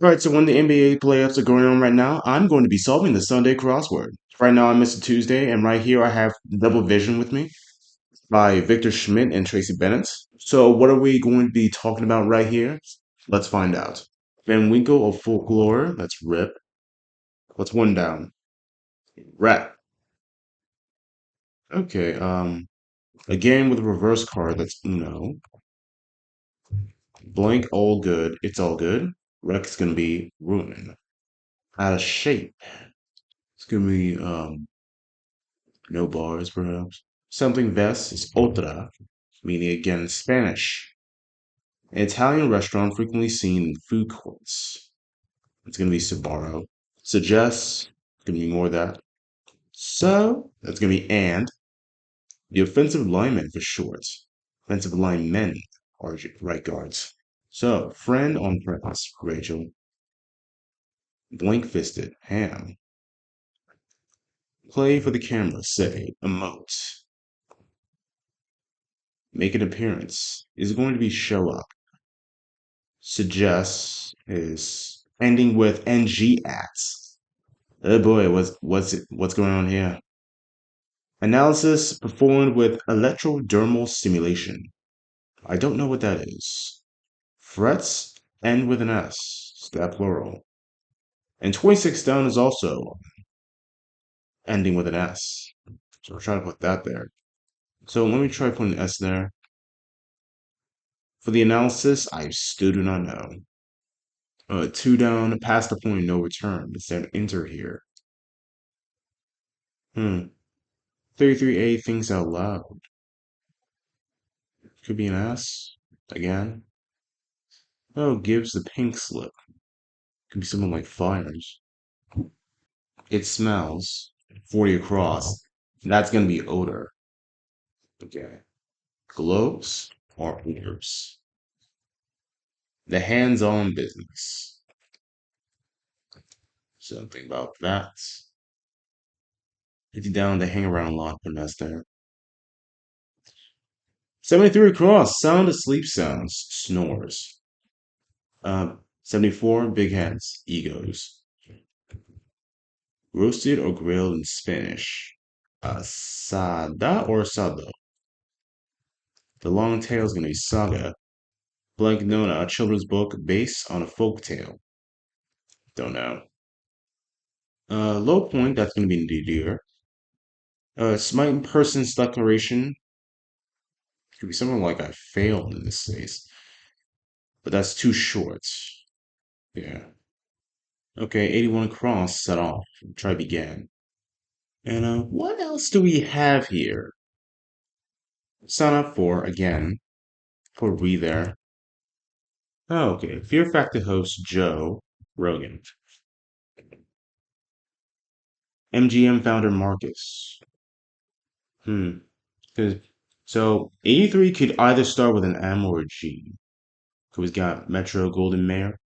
All right, so when the NBA playoffs are going on right now, I'm going to be solving the Sunday crossword. Right now, I'm Mr. Tuesday, and right here I have Double Vision with me by Victor Schmidt and Tracy Bennett. So, what are we going to be talking about right here? Let's find out. Van Winkle of Folklore, that's Rip. What's one down? Rap. Okay, a game with a reverse card, that's Uno. Blank, all good, it's all good. Rec's gonna be ruin. Out of shape. It's gonna be no bars, perhaps. Something vest is otra, meaning again in Spanish. An Italian restaurant frequently seen in food courts. It's going to be Sabaro. Suggest, it's going to be more of that. So, that's going to be and. The offensive linemen for short. Offensive linemen are right guards. So, friend on premise, Rachel. Blank fisted, ham. Play for the camera, say, emote. Make an appearance. Is going to be show up. Suggests is ending with ng at. Oh boy, what's going on here? Analysis performed with electrodermal stimulation. I don't know what that is. Frets end with an S. Is that plural? And 26 down is also ending with an S. So we're trying to put that there. So let me try putting an S there. For the analysis, I still do not know. Two down, past the point, no return. It said enter here. 33A thinks out loud. Could be an S. Again. Oh, gives the pink slip. Could be someone like fires. It smells. 40 across. That's gonna be odor. Okay. Gloves or odors. The hands-on business. Something about that. 50 down, they hang around a lot, but that's there. 73 across. Sound asleep sounds. Snores. 74, big heads. Egos. Roasted or grilled in Spanish. Asada or asado. The long tail is going to be saga. Blank Nona, a children's book based on a folk tale. Don't know. Low point, that's going to be Nadir. Smite person's declaration. Could be something like I failed in this case. But that's too short. Yeah. Okay, 81 across, set off. Try began. And what else do we have here? Sign up for, again, for we there. Oh, okay. Fear Factor host Joe Rogan. MGM founder Marcus. Hmm. 'Cause- So 83 could either start with an M or a G. So we've got Metro Golden Mayor.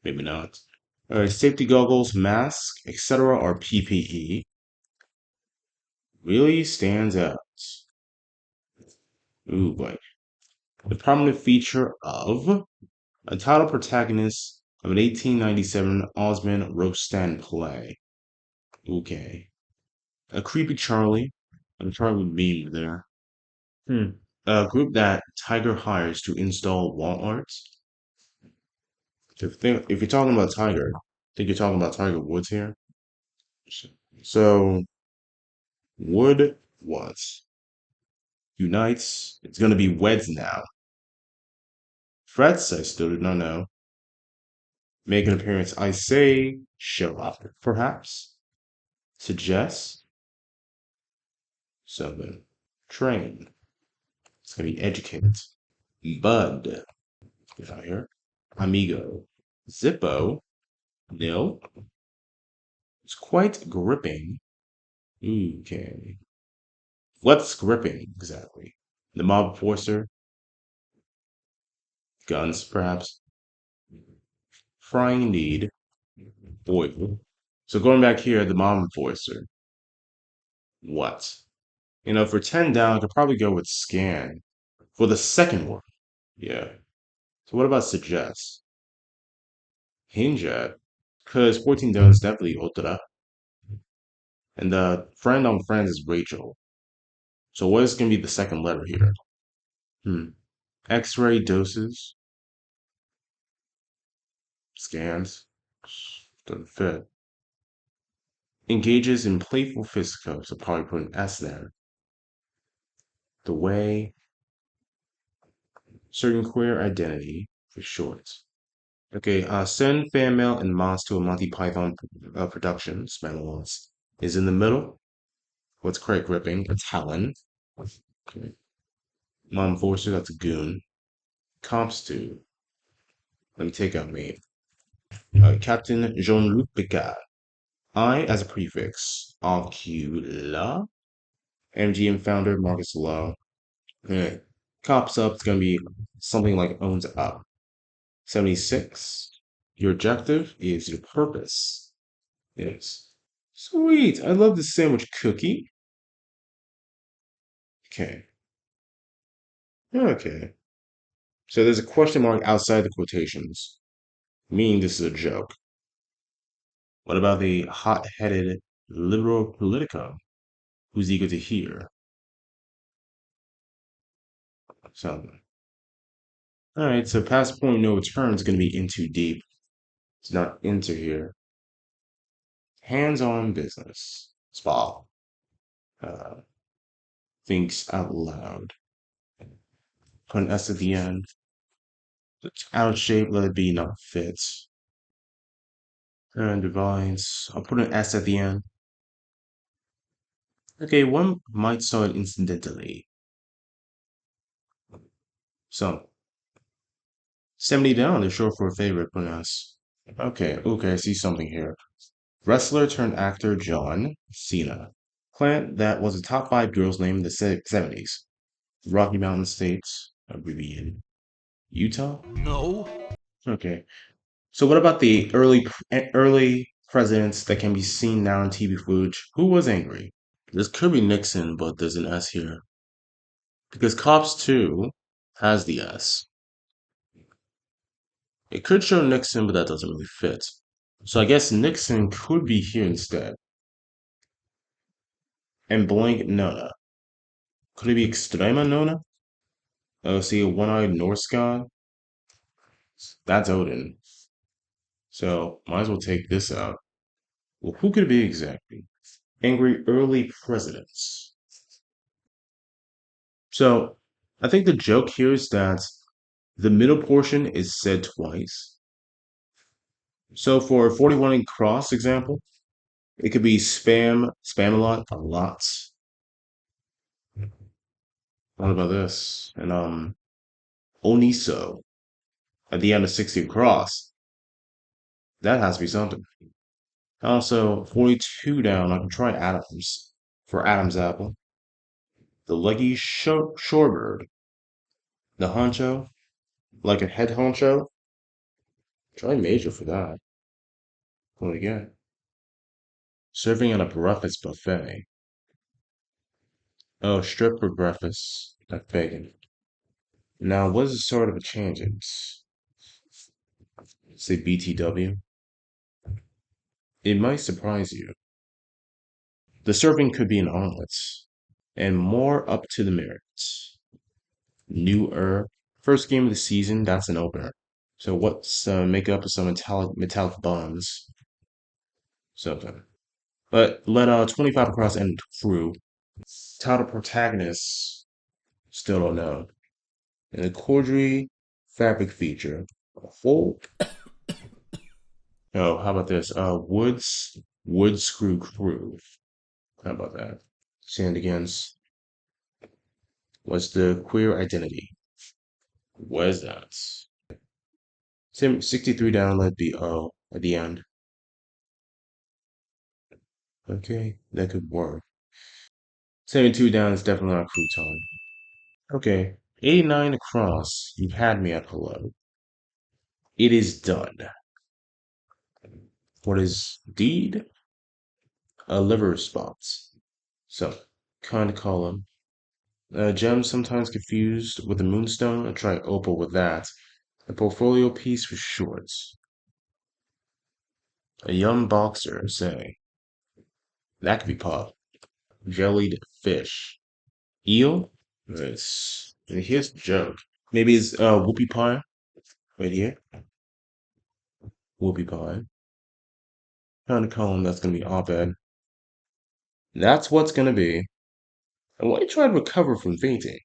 Maybe not. All right, safety goggles, mask, etc. are PPE. Really stands out. Ooh, boy. The prominent feature of a title protagonist of an 1897 Osmond Rostand play. Okay. A creepy Charlie. A Charlie meme there. A group that Tiger hires to install wall arts. If you're talking about Tiger, I think you're talking about Tiger Woods here. So Wood what? Unites. It's gonna be Weds now. Frets, I still do not know. Make an appearance. I say show up, perhaps. Suggest something. Train. It's gonna be educated. Bud. Get out here. Amigo. Zippo. Nil. It's quite gripping. Okay. What's gripping exactly? The mob enforcer, guns perhaps, frying indeed, boy. So going back here, the mob enforcer, what? For 10 down, I could probably go with scan for the second one. Yeah. So what about suggest? Hinge at? Because 14 down is definitely otra. And the friend on friends is Rachel. So what is going to be the second letter here? X-ray doses, scans, doesn't fit. Engages in playful fisticuffs, so probably put an S there. The way, certain queer identity for short. Okay, send fan mail and moss to a Monty Python production, Spanelons. Is in the middle. What's Craig gripping? A talon. Okay. Mom Forcer, that's a goon. Comps to, let me take out me. Captain Jean-Luc Picard. I as a prefix. Ocula. MGM founder Marcus Lowe. Okay. Cops up, it's gonna be something like owns up. 76. Your objective is your purpose. Yes. Sweet. I love the sandwich cookie. Okay. Okay. So there's a question mark outside the quotations, meaning this is a joke. What about the hot-headed liberal politico who's eager to hear something? All right, so past point no return is going to be in too deep. It's not into here. Hands-on business. Spa. Uh, thinks out loud. Put an S at the end. It's out of shape, let it be not fit. And divines. I'll put an S at the end. Okay, one might saw it incidentally. So, 70 down, they're short for a favorite, put an S. Okay, I see something here. Wrestler turned actor John Cena. Clan that was a top five girls' name in the 70s. Rocky Mountain States, abbreviated. Utah? No. Okay. So what about the early presidents that can be seen now in TV footage? Who was angry? This could be Nixon, but there's an S here. Because Cops 2 has the S. It could show Nixon, but that doesn't really fit. So I guess Nixon could be here instead. And blank Nona. Could it be Extrema Nona? Oh, see a one-eyed Norse god? That's Odin. So might as well take this out. Well, who could it be exactly? Angry early presidents. So I think the joke here is that the middle portion is said twice. So for 41 in cross example, it could be spam a lot. What about this? And Oniso at the end of 60 cross. That has to be something. Also, 42 down, I can try Adams for Adam's apple. The leggy shorebird. The honcho, like a head honcho. Try major for that. What do we get? Serving at a breakfast buffet. Oh, strip for breakfast. That's bacon. Now, what is the sort of a change? It's, say BTW. It might surprise you. The serving could be an omelet, and more up to the merits. Newer. First game of the season, that's an opener. So what's make up of some metallic buns? Something. But let 25 across and through. Title protagonists, still don't know. And the corduroy fabric feature. A whole. Oh, how about this? Wood screw crew. How about that? Sandigans. What's the queer identity? What is that? 63 down, let be O at the end. Okay, that could work. 72 down is definitely not crouton. Okay, 89 across. You've had me at hello. It is done. What is deed? A liver response. So, kind of column. Gem sometimes confused with the moonstone. I try opal with that. A portfolio piece for shorts. A young boxer, say. That could be pop. Jellied fish. Eel? Nice. And here's the joke. Maybe it's whoopie pie right here. Whoopie pie. Found a column that's gonna be op-ed. That's what's gonna be. And why you try to recover from fainting?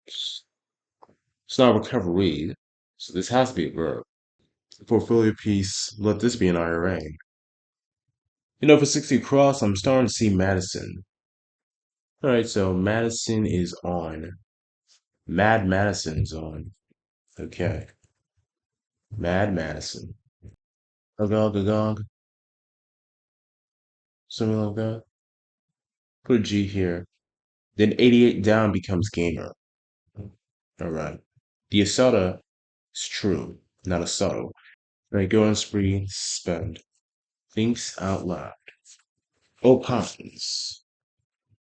It's not recovery. So this has to be a verb. Portfolio piece. Let this be an IRA. For 60 cross, I'm starting to see Madison. All right, so Madison is on. Mad Madison's on. Okay. Mad Madison. Agog, agog. Something like that. Put a G here. Then 88 down becomes gamer. All right. The Asada is true, not a subtle. All right, go on spree, spend. Thinks out loud. Opines.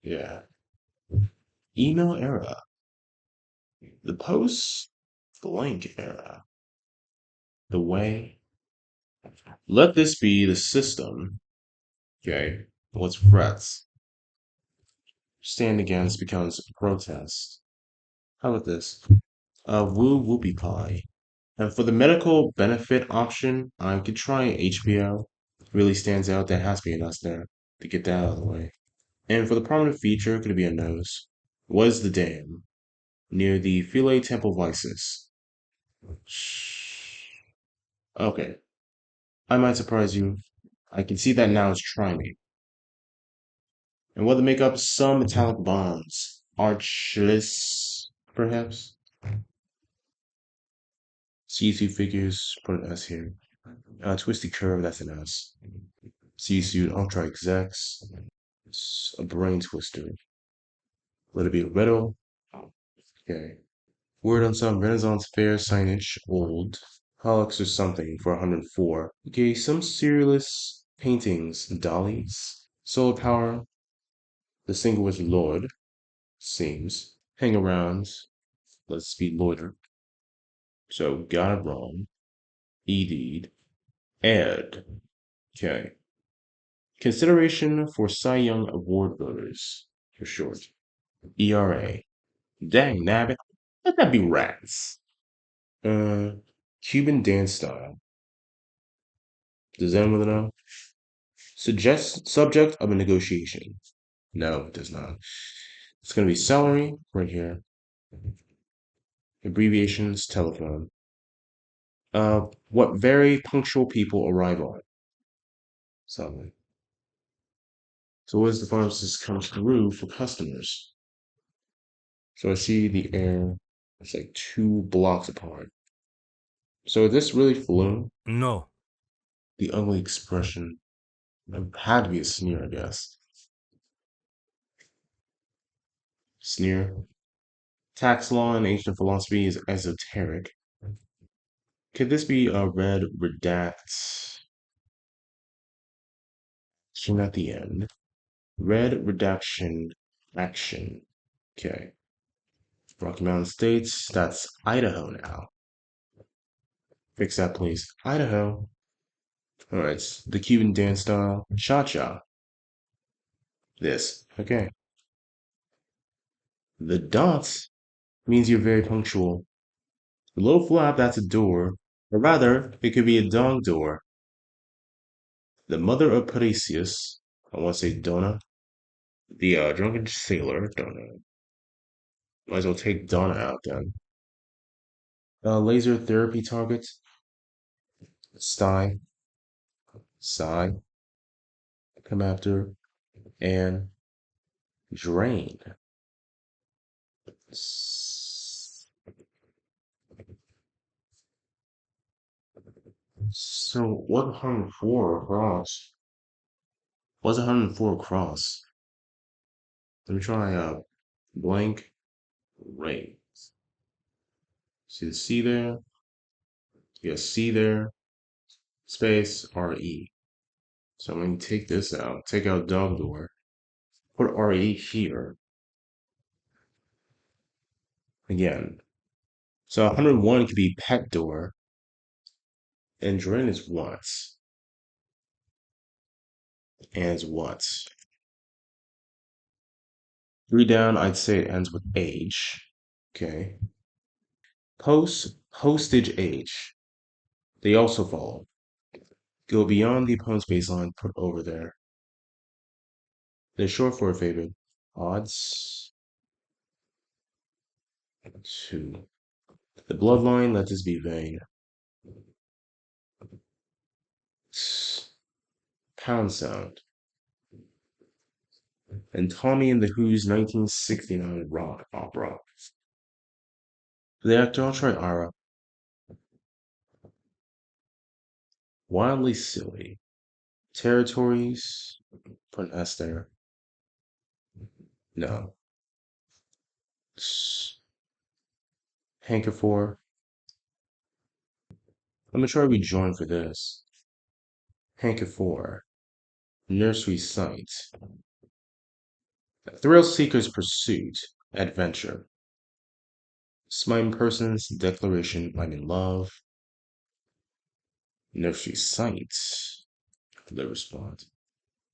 Yeah. Email era. The post blank era. The way. Let this be the system. Okay. What's threats? Stand against becomes protest. How about this? Woo whoopie pie. And for the medical benefit option, I could try HBO. Really stands out. That has to be an us there to get that out of the way. And for the prominent feature, could it be a nose? Was the dam near the Philae Temple Vices? Okay, I might surprise you. I can see that now it's trying me. And what to make up some metallic bonds? Archless, perhaps? C2 figures, put an S here. Twisty curve, that's an S. C-suit, ultra execs. It's a brain twister. Let it be a riddle. Okay. Word on some Renaissance fair signage, old. Holics or something for 104. Okay, some serialist paintings, dollies. Solar power, the single with Lord, seems. Hang arounds, let's be loiter. So got it wrong. Eded. Ed. Okay. Consideration for Cy Young Award voters, for short. ERA. Dang nabbit. Let that be rats. Uh, Cuban dance style. Does anyone know? Suggest subject of a negotiation. No, it does not. It's going to be salary right here. Abbreviations, telephone. What very punctual people arrive on. Something. So as the pharmacist comes through for customers. So I see the air. It's like 2 blocks apart. So this really flew. No. The ugly expression. It had to be a sneer, I guess. Sneer. Tax law in ancient philosophy is esoteric. Could this be a red redact action at the end? Red redaction action. Okay. Rocky Mountain States, that's Idaho now. Fix that, please. Idaho. All right. The Cuban dance style, cha-cha. This. Okay. The dots means you're very punctual. The little flap, that's a door. Or rather, it could be a dog door. The mother of Parisius, I want to say Donna. The drunken sailor, Donna. Might as well take Donna out then. Laser therapy target, Stein, Psy, come after, and drain. So what 104 across? What's 104 across? Let me try blank ray. See the C there? You got C there, space RE. So I'm going to take this out, take out dog door, put RE here. Again, So 101 could be pet door, and drain is what? And it's what? Three down, I'd say it ends with age. Okay. Postage age. They also follow. Go beyond the opponent's baseline, put over there. They're short for a favorite. Odds. Two. The bloodline, let this be vain. Pound sound. And Tommy and the Who's 1969 rock opera. The actor, I'll try Ara. Wildly silly. Territories, put an S there. No. Hanker for. Let me try rejoin for this. Hanker for. Nursery site. Thrill seeker's pursuit. Adventure. Smiting person's declaration, I'm in love. Nursery site. The response.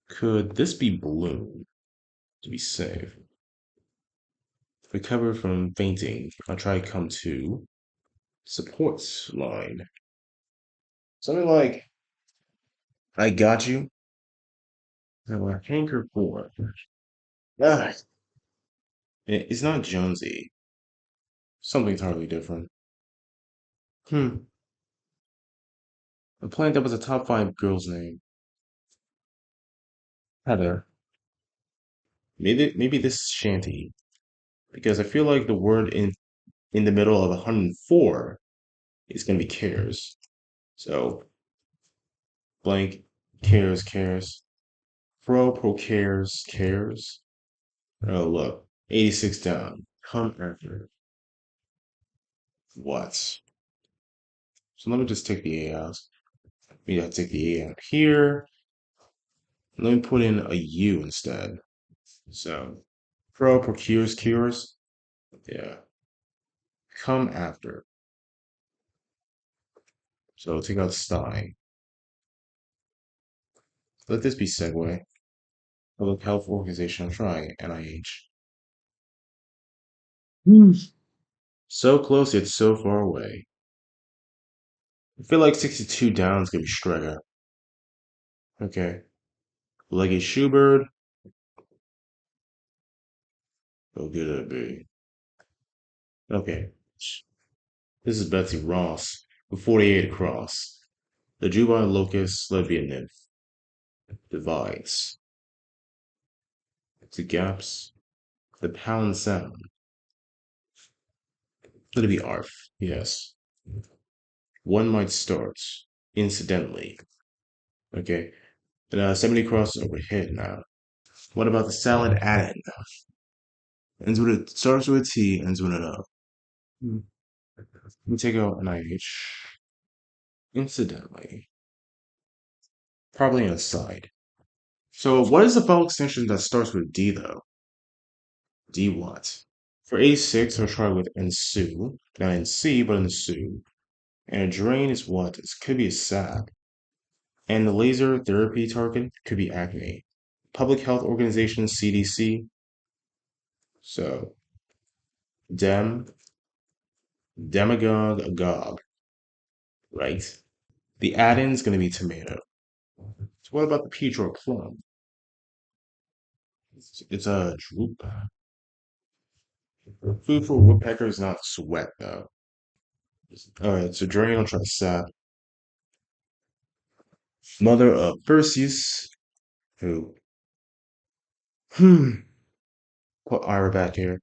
Could this be Bloom? To be safe. Recover from fainting. I'll try come to support line. Something like, I got you. Now a hanker for. Ah, it's not Jonesy. Something entirely different. Hmm. A plant that was a top five girl's name. Heather. Maybe this is Shanty. Because I feel like the word in the middle of 104 is gonna be cares. So blank cares. Pro cares. Oh look. 86 down. Come after. What? So let me just take the A out. Maybe I'll take the A out here. Let me put in a U instead. So cures. Yeah. Come after. So take out sty. Let this be segue. Public Health Organization. I'm trying. NIH. Hmm. So close yet so far away. I feel like 62 down is gonna be Strega. Okay. Leggy Schubert. Oh, good it be. Okay. This is Betsy Ross with 48 across. The Juvenile Locust Lesbian Nymph divides. The gaps. The pound sound. Let it be ARF. Yes. One might start. Incidentally. Okay. And 70 crosses overhead now. What about the salad add-in? Ends with it starts with a T, ends with an O. Hmm. Let me take out an IH. Incidentally. Probably an aside. So what is the vowel extension that starts with D though? D what? For A6, I'll try with ensue. Not NC, but ensue. And a drain is what? It could be a sap. And the laser therapy target could be acne. Public Health Organization, CDC. So, demagogue, agog, right? The add-in is going to be tomato. So what about the peach or plum? It's a droop. Food for woodpecker is not sweat though. All right, so drain, I'll try sap. Mother of Perseus, who hmm put Ira back here.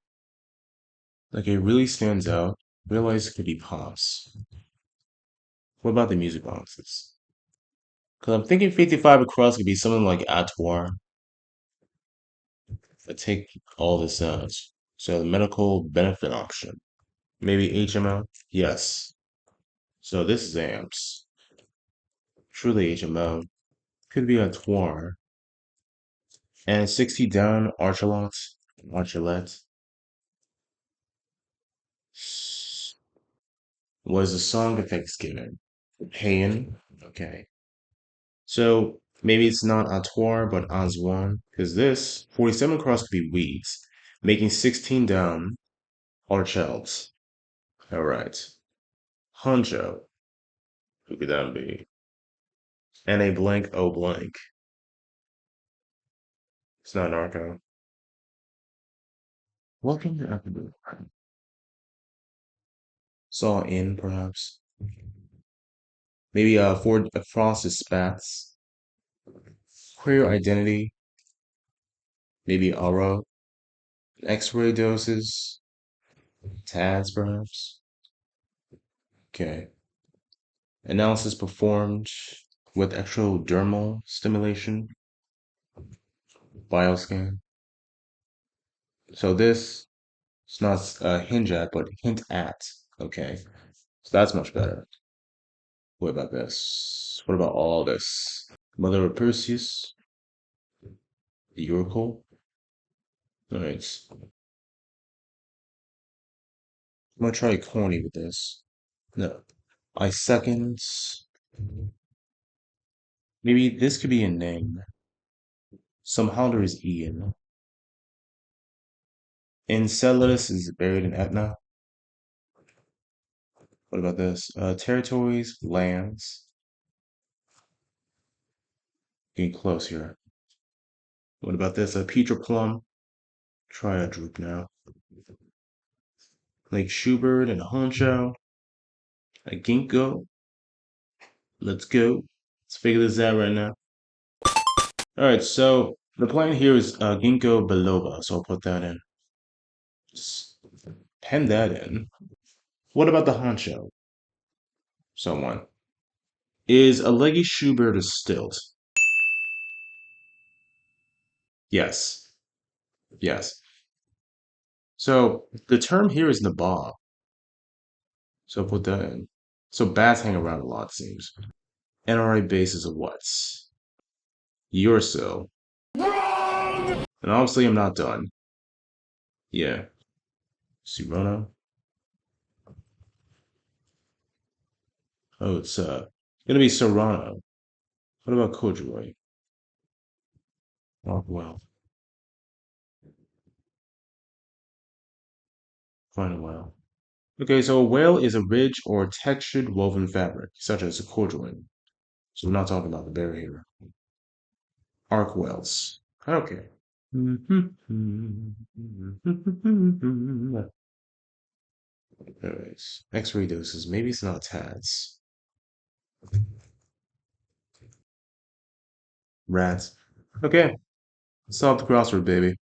Like it really stands out. Realize it could be pops. What about the music boxes? Because I'm thinking 55 across could be something like Atoire. I take all this out. So the medical benefit option. Maybe HMO? Yes. So this is AMPS. Truly HMO. Could be Atoire. And 60 down, Archulette. was a song of Thanksgiving. Paean. Okay. So maybe it's not Atoire, but Antoine, because this 47 across could be weeds, making 16 down are shelves. All right. Honcho. Who could that be? And a blank oh blank. It's not Narco. Welcome to Ecuador. Saw in, perhaps. Maybe Ford Frosted Spats. Queer Identity. Maybe Aura. X-ray doses. TADS, perhaps. Okay. Analysis performed with ectodermal stimulation. Bioscan. So this is not hinge at, but hint at. Okay. So that's much better. What about this? What about all this? Mother of Perseus, the Oracle. Alright. I'm gonna try corny with this. No. I second. Maybe this could be a name. Somehow there is Ian. Enceladus is buried in Etna. What about this? Territories, lands. Getting close here. What about this? Petra Plum. Try a droop now. Lake Schubert and Honcho. A Ginkgo. Let's go. Let's figure this out right now. All right, so the plan here is Ginkgo biloba, so I'll put that in. Just pen that in. What about the honcho? Someone. Is a leggy Schubert a stilt? Yes. Yes. So the term here is nabab, so I'll put that in. So bats hang around a lot, it seems. NRA basis of what? Uracil. And obviously I'm not done. Yeah. Surono. Oh, it's gonna be Serrano. What about corduroy? Oh well. Fine a whale. Okay, so a whale is a ridge or textured woven fabric, such as a corduroy. So we're not talking about the bear here. Arc whales. Okay. Anyways, X-ray doses. Maybe it's not TADS. Rats. Okay. Solve the crossword, baby.